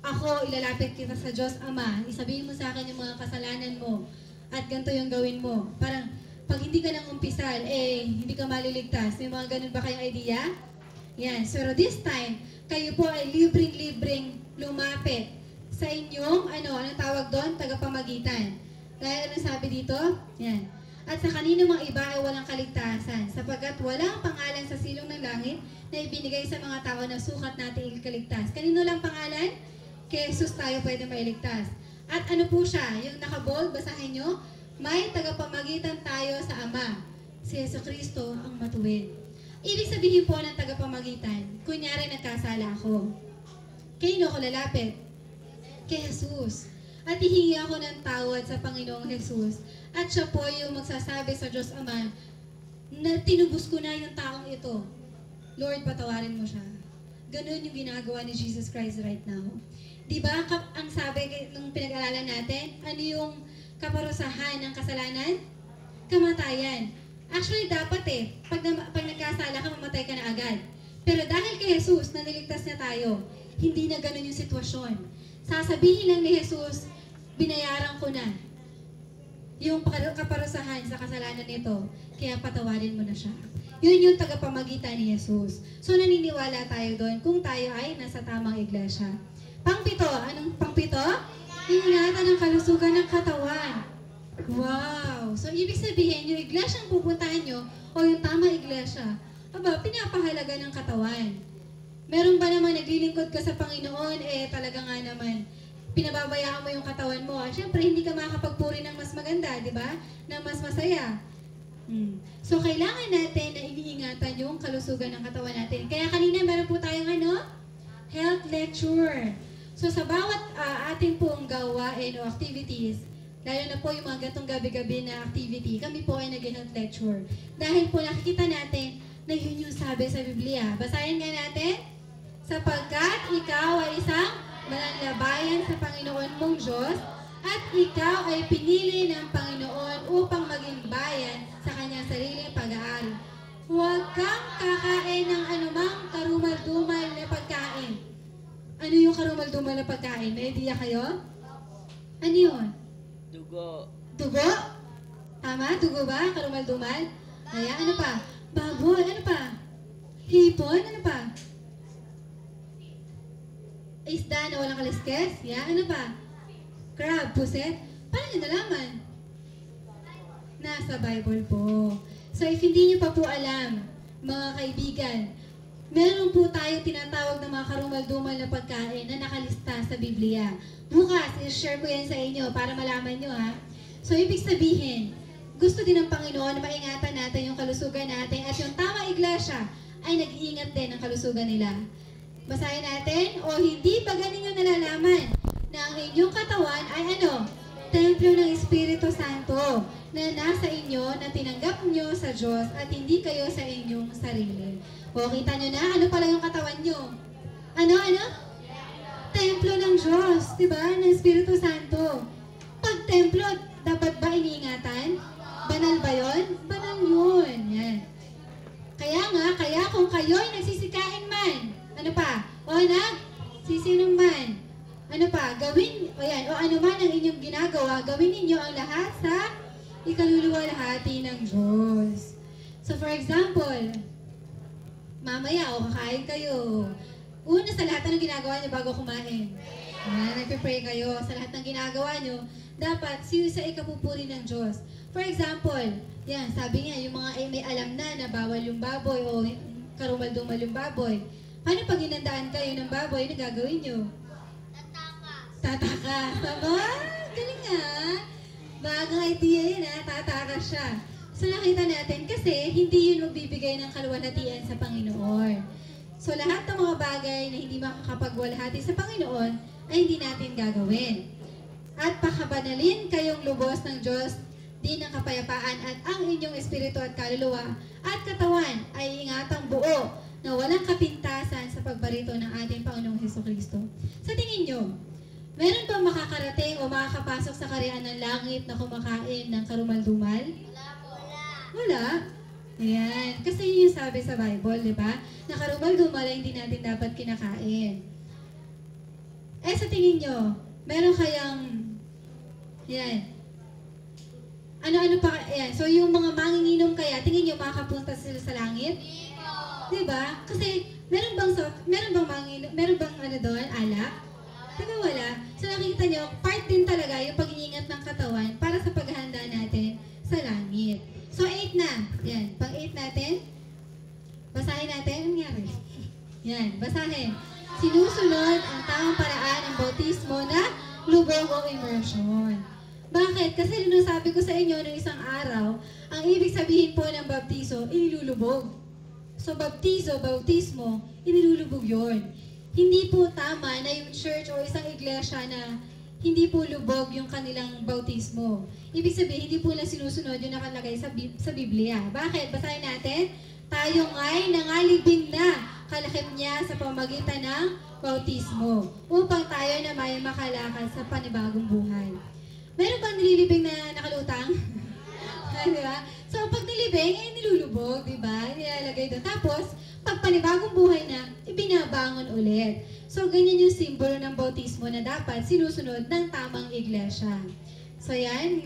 ako, ilalapit kita sa Diyos Ama, isabihin mo sa akin yung mga kasalanan mo, at ganito yung gawin mo. Parang, pag hindi ka nang umpisal, hindi ka maliligtas. May mga ganun ba kayong idea? Yan. So, this time, kayo po ay libreng-libreng lumapit sa inyong, anong tawag doon? Tagapamagitan. Dahil anong sabi dito? Yan. At sa kanino mga iba ay walang kaligtasan, sapagkat walang pangalan sa silong ng langit na ibinigay sa mga tao na sukat natin ikaligtas. Kanino lang pangalan? Kay Jesus tayo pwede mailigtas. At ano po siya? Yung nakabold, basahin nyo, may tagapamagitan tayo sa Ama, si Jesucristo ang matuwid. Ibig sabihin po ng tagapamagitan, kunyari nagkasala ako. Kanino ako lalapit? Kay Jesus. At hihingi ako ng tawad sa Panginoong Jesus. At siya po yung magsasabi sa Diyos Ama na tinubos ko na yung taong ito. Lord, patawarin mo siya. Ganun yung ginagawa ni Jesus Christ right now. Diba, ang sabi nung pinag-aralan natin, ano yung kaparusahan ng kasalanan? Kamatayan. Actually, dapat pag nagkasala ka, mamatay ka na agad. Pero dahil kay Jesus, na niligtas na tayo, hindi na ganun yung sitwasyon. Sasabihin lang ni Jesus, binayaran ko na yung kaparusahan sa kasalanan nito, kaya patawarin mo na siya. Yun yung tagapamagitan ni Jesus. So naniniwala tayo doon kung tayo ay nasa tamang iglesia. Pangpito, anong pangpito? Ingatan ng kalusugan ng katawan. Wow! So ibig sabihin, yung iglesyang pupuntahan nyo, o yung tamang iglesia, pinapahalaga ng katawan. Meron ba naman naglilingkod ka sa Panginoon, talaga nga naman, pinababayaan mo yung katawan mo. Siyempre, hindi ka makakapagpuri ng mas maganda, di ba? Ng mas masaya. So, kailangan natin na iniingatan yung kalusugan ng katawan natin. Kaya kanina, meron po tayong health lecture. So, sa bawat ating pong gawain o activities, lalo na po yung mga gatong gabi-gabi na activity, kami po ay nag-health lecture. Dahil po nakikita natin na yun yung sabi sa Biblia. Basahin nga natin, sapagkat ikaw ay isang mananabayan sa Panginoon mong Diyos, at ikaw ay pinili ng Panginoon upang maging bayan sa kanyang sariling pag-aari. Huwag kang kakain ng anumang karumal-dumal na pagkain. Ano yung karumal-dumal na pagkain? May idea kayo? Ano yun? Dugo. Dugo? Tama? Dugo ba? Karumal-dumal? Kaya ano pa? Baboy? Ano pa? Hipon? Ano pa? Isda na walang kaliskes? Ano pa? Crab? Puset? Paano nyo nalaman? Nasa Bible po. So if hindi nyo pa po alam, mga kaibigan, meron po tayo tinatawag na mga karumal-dumal na pagkain na nakalista sa Biblia. Bukas, i-share ko yan sa inyo para malaman nyo So ibig sabihin, gusto din ng Panginoon na maingatan natin yung kalusugan natin at yung tamang iglesia ay nag-iingat din ng kalusugan nila. Basahin natin, o hindi ba ganinyo nalalaman na ang inyong katawan ay templo ng Espiritu Santo na nasa inyo na tinanggap nyo sa Diyos at hindi kayo sa inyong sarili. O kita nyo na, ano pala yung katawan nyo? Templo ng Diyos, diba? Ng Espiritu Santo. Pag templo, dapat ba iniingatan? Banal ba yun? Banal yun. Yan. Kaya kung kayo'y nagsisikain man, ano pa? O sisinom man. Ano pa? Gawin, o ano man ang inyong ginagawa, gawin ninyo ang lahat sa ikaluluwalhati ng Diyos. So for example, mamaya kakain kayo. Una sa lahat ng ginagawa nyo bago kumain. Nagpe-pray kayo sa lahat ng ginagawa nyo, dapat sa ikapupuri ng Diyos. For example, sabi niya, yung mga may alam na bawal yung baboy o karumal-dumal yung baboy. Paano pag inandaan kayo ng baboy, ano gagawin nyo? Tatakas. Tama? Galing nga. Bagang idea yun ha, tatakas siya. So nakita natin kasi hindi yun magbibigay ng kaluwalhatian sa Panginoon. So lahat ng mga bagay na hindi makakapagwalhati sa Panginoon ay hindi natin gagawin. At pakabanalin kayong lubos ng Diyos, din ng kapayapaan at ang inyong espiritu at kaluluwa at katawan ay ingatang buo na walang kapintasan sa pagbarito ng ating Panginoong Hesukristo. Sa tingin nyo, meron ba makakarating o makakapasok sa kaharian ng langit na kumakain ng karumal-dumal? Wala. Ayan. Kasi yun yung sabi sa Bible, di ba? Na karumal-dumal ay hindi natin dapat kinakain. Eh, sa tingin nyo, meron kayang, yan, ano-ano pa, ayan. So, yung mga manginginom kaya, tingin nyo makakapunta sila sa langit? Diba? Kasi, meron bang ano doon, alak? Diba wala? So, nakikita nyo, part din talaga yung pag-iingat ng katawan para sa paghahanda natin sa langit. So, 8 na. Yan. Pang 8 natin. Basahin natin. Ano nangyari? Yan. Basahin. Sinusunod ang tamang paraan ng bautismo na lubog o immersion. Bakit? Kasi nung sabi ko sa inyo nung isang araw, ang ibig sabihin po ng baptizo, inilulubog. So, bautismo, inilulubog yon. Hindi po tama na yung church o isang iglesia na hindi po lubog yung kanilang bautismo. Ibig sabihin, hindi po lang sinusunod yung nakalagay sa Biblia. Bakit? Basahin natin. Tayo nga'y nangalibing na kalakip niya sa pamagitan ng bautismo upang tayo na may makalakad sa panibagong buhay. Meron bang nililibing na nakalutang? Diba? So, pag nilibing, eh, nilulubog, diba? Nilalagay doon. Tapos, pag panibagong buhay na, ibinabangon ulit. So, ganyan yung simbolo ng bautismo na dapat sinusunod ng tamang iglesia. So, yan,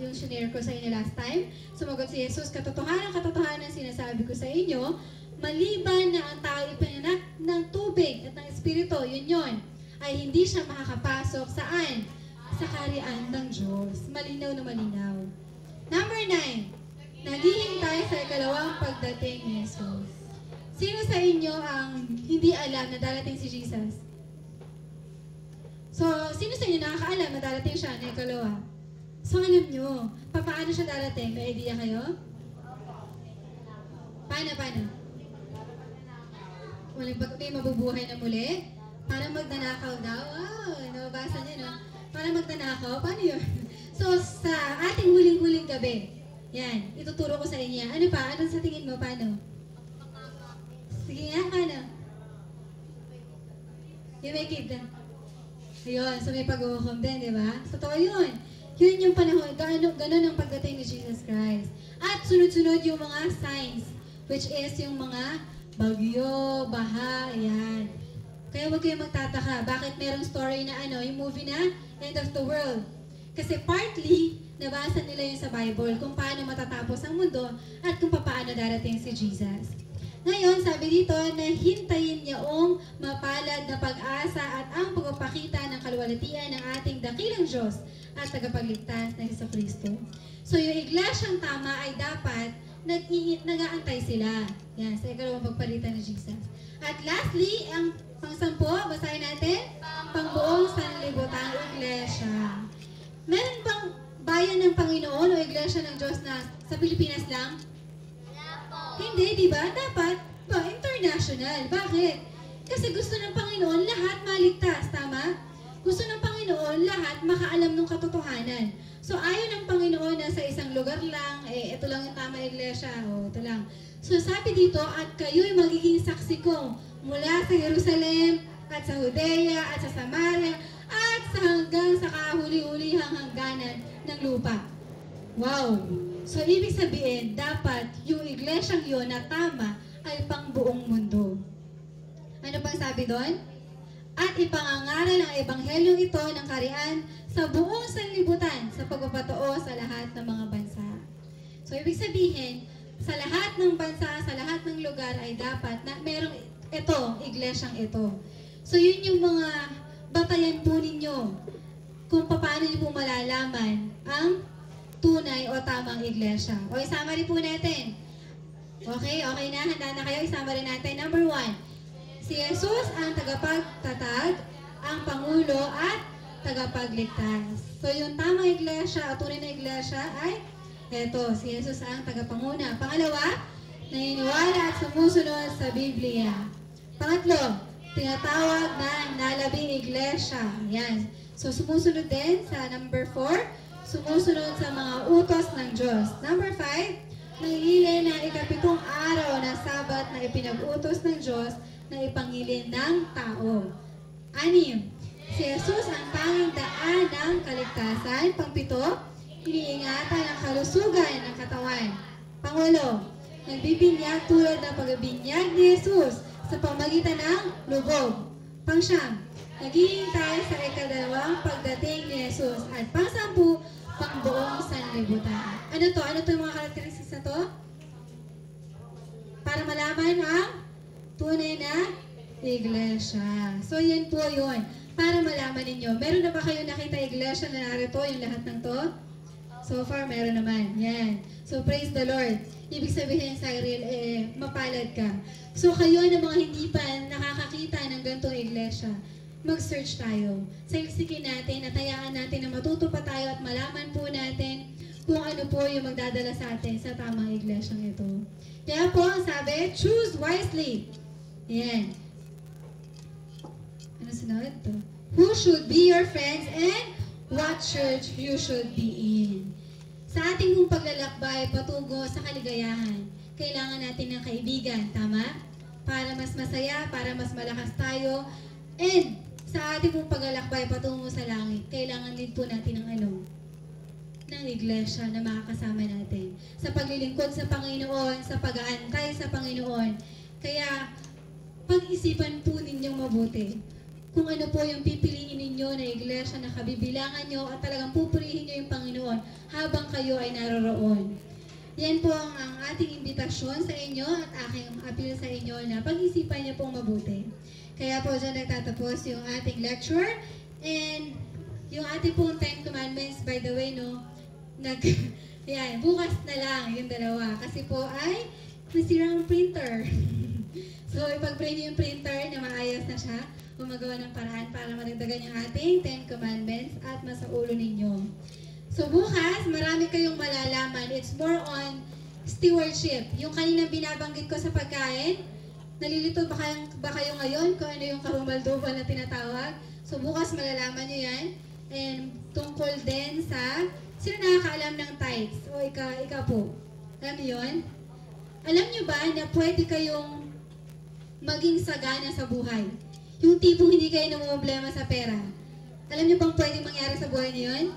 yung shinare ko sa inyo last time. Sumagot si Jesus, katotohanan sinasabi ko sa inyo, maliban na ang tao ipinanak ng tubig at ng espiritu, yun, ay hindi siya makakapasok saan? Sa kaharian ng Diyos. Malinaw na malinaw. Number 9. Naghihintay sa ikalawang pagdating ni Jesus. Sino sa inyo ang hindi alam na darating si Jesus? So, sino sa inyo nakakaalam na darating siya na ikalawa? So, alam nyo, paano siya darating? May idea kayo? Paano? May mabubuhay na muli? Parang magnanakaw daw? Wow, nababasa niyo, no? Para magnanakaw? Paano yun? So, sa ating huling-huling gabi, yan, ituturo ko sa inyo. Ano pa? Ano sa tingin mo? Paano? Sige nga, paano? Yung may kid na. Ayun, so may pag-uhukom din, di ba? Totoo yun. Yun yung panahon, ganun ang pagdating ni Jesus Christ. At sunod-sunod yung mga signs, which is yung mga bagyo, baha, yan. Kaya huwag kayong magtataka, bakit merong story na yung movie na End of the World. Kasi partly, nabasa nila yun sa Bible kung paano matatapos ang mundo at kung paano darating si Jesus. Ngayon, sabi dito na hintayin niyaong mapalad na pag-asa at ang pagpapakita ng kaluwalhatian ng ating dakilang Diyos at tagapagligtas na Hesukristo. So, yung iglesyang tama ay dapat nag-aantay sila. Yan, sa ikalawang pagpalitan ni Jesus. At lastly, ang pang-10, basahin natin, pangbuong sanlibutang iglesia. Meron bang bayan ng Panginoon o iglesia ng Diyos na sa Pilipinas lang? Hindi, di ba? Dapat international. Bakit? Kasi gusto ng Panginoon lahat maligtas, tama? Gusto ng Panginoon lahat makaalam ng katotohanan. So, ayaw ng Panginoon na sa isang lugar lang, ito lang yung tama iglesia, ito lang. So, sabi dito, at kayo'y magiging saksi ko mula sa Jerusalem, at sa Judea, at sa Samaria, at hanggang sa kahuli-hulihang hangganan ng lupa. Wow! So, ibig sabihin, dapat yung iglesyang yun na tama ay pang buong mundo. Ano pang sabi doon? At ipangangaral ang ebanghelyong ito ng kaharian sa buong sanlibutan sa pagpapatoo sa lahat ng mga bansa. So, ibig sabihin, sa lahat ng bansa, sa lahat ng lugar ay dapat na merong ito, iglesyang ito. So, yun yung mga batayan po ninyo kung paano niyo po malalaman ang tunay o tamang iglesia. O, isama rin po natin. Okay na, handa na kayo, isama rin natin. Number 1, si Jesus ang tagapagtatag ang Pangulo at tagapagligtas. So yung tamang iglesia at tunay na iglesia ay eto, si Jesus ang tagapanguna. Pangalawa, naniniwala at sumusunod sa Biblia. Pangatlo, tinatawag na nalabing iglesia. Yan. So sumusunod din sa number 4, sumusunod sa mga utos ng Diyos. Number 5, nangihili ng ikapitong araw na Sabat na ipinag-utos ng Diyos na ipangilin ng tao. 6, si Jesus ang tanging daan ng kaligtasan. Pang-7, iniingatan ang kalusugan ng katawan. Pang-8, nagbibinyag tulad ng pagbibinyag ni Jesus sa pamagitan ng lubog. Pang-9, naghihintay sa ikadalawang pagdating ni Jesus. At pang-10, pangbuong sanlibutan. Ano to? Ano to yung mga characteristics na to? Para malaman ang tunay na iglesia. So, yan po yun. Para malaman ninyo. Meron na ba kayo nakita iglesia na narito yung lahat ng to? So far, meron naman. Yan. So, praise the Lord. Ibig sabihin, Cyril, mapalad ka. So, kayo na mga hindi pa nakakakita ng ganitong iglesia, mag-search tayo. Saliksikin natin at hayaan natin na matuto pa tayo at malaman po natin kung ano po yung magdadala sa atin sa tamang iglesyang ito. Kaya po, ang sabi, choose wisely. Yan. Ano sunod to? Who should be your friends and what church you should be in. Sa ating pong paglalakbay patungo sa kaligayahan, kailangan natin ng kaibigan, tama? Para mas masaya, para mas malakas tayo, and sa ating pong paglalakbay patungo sa langit, kailangan din po natin ng ng iglesia na makakasama natin. Sa paglilingkod sa Panginoon, sa pag-aantay sa Panginoon. Kaya, pag-isipan po ninyong mabuti kung ano po yung pipiliin ninyo na iglesia na kabibilangan nyo at talagang pupurihin nyo yung Panginoon habang kayo ay naroroon. Yan po ang ating imbitasyon sa inyo at aking appeal sa inyo na pag-isipan niyo pong mabuti. Kaya po dyan nagtatapos yung ating lecture and yung ating pong 10 Commandments, by the way, no, yan, bukas na lang yung dalawa kasi po ay nasira ang printer. So, ipag-pray niyo yung printer na maayos na siya, gumagawa ng paraan para maragdagan yung ating 10 Commandments at masaulo ninyo. So, bukas, marami kayong malalaman. It's more on stewardship. Yung kanina binabanggit ko sa pagkain, nalilito ba kayo ngayon kung ano yung karumalduban na tinatawag? So, bukas malalaman nyo yan. And tungkol din sa, sino nakakaalam ng tithes? O ikaw po. Alam niyo yun? Alam niyo ba na pwede kayong maging sagana sa buhay? Yung tipong hindi kayo namumblema sa pera. Alam niyo bang pwede mangyari sa buhay niyo yun?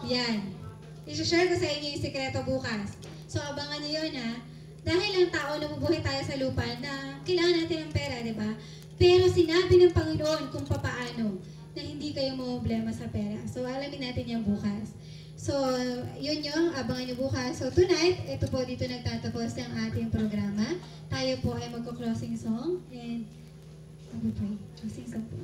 Yan. I-share ko sa inyo yung sekreto bukas. So, abangan niyo yun ha. Dahil ang tao, nabubuhay tayo sa lupa na kailangan natin ng pera, di ba? Pero sinabi ng Panginoon kung papaano na hindi kayo mamumblema sa pera. So, alamin natin yan bukas. So, yun yung abangan niyo bukas. So, tonight, ito po dito nagtatapos ang ating programa. Tayo po ay magko-closing song and mag-pray. Closing song po.